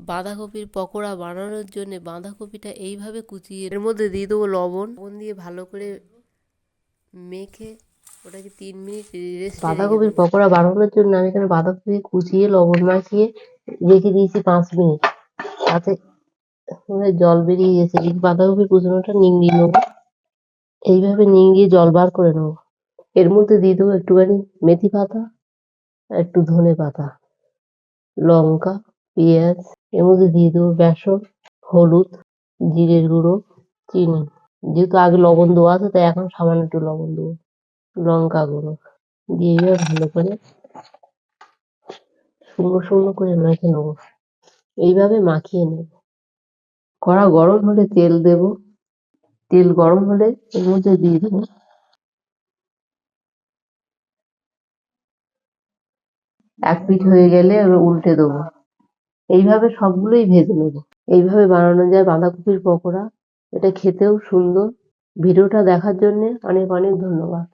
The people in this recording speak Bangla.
বাঁধাকপির পকোড়া বানানোর জন্য বাঁধাকপিটা এইভাবে কুচিয়ে এর মধ্যে দিয়ে দেবো লবণ দিয়ে ভালো করে মেখে ওটাকে 3 মিনিট রেস্টে বাঁধাকপির পকোড়া বানানোর জন্য আমি এখানে বাঁধাকপি কুচিয়ে লবণ মাখিয়ে রেখে দিয়েছি 5 মিনিট। তাতে জল বেরিয়ে গেছে। এই বাঁধাকপির কুচনোটা নিংড়িয়ে নেবো, এইভাবে নিংড়িয়ে জল বার করে নেবো। এর মধ্যে দিয়ে দেবো একটুখানি মেথি পাতা, একটু ধনে পাতা, লঙ্কা, পেঁয়াজ। এর মধ্যে দিয়ে দেবো বেসন, হলুদ, জিরের গুঁড়ো, চিনি। যেহেতু আগে লবণ দেওয়া আছে তাই এখন সামান্য একটু লবণ দেবো, লঙ্কা গুঁড়ো দিয়ে এবার ভালো করে শুকনো শুকনো করে মেখে নেবো। এইভাবে মাখিয়ে নেব। কড়া গরম হলে তেল দেব। তেল গরম হলে এর মধ্যে দিয়ে দেবো এক পিঠ হয়ে গেলে এবার উল্টে দেবো। এইভাবে সবগুলোই ভেজে নেব। এইভাবে বানানো যায় বাঁধাকপির পকোড়া। এটা খেতেও সুন্দর। ভিডিওটা দেখার জন্য অনেক অনেক ধন্যবাদ।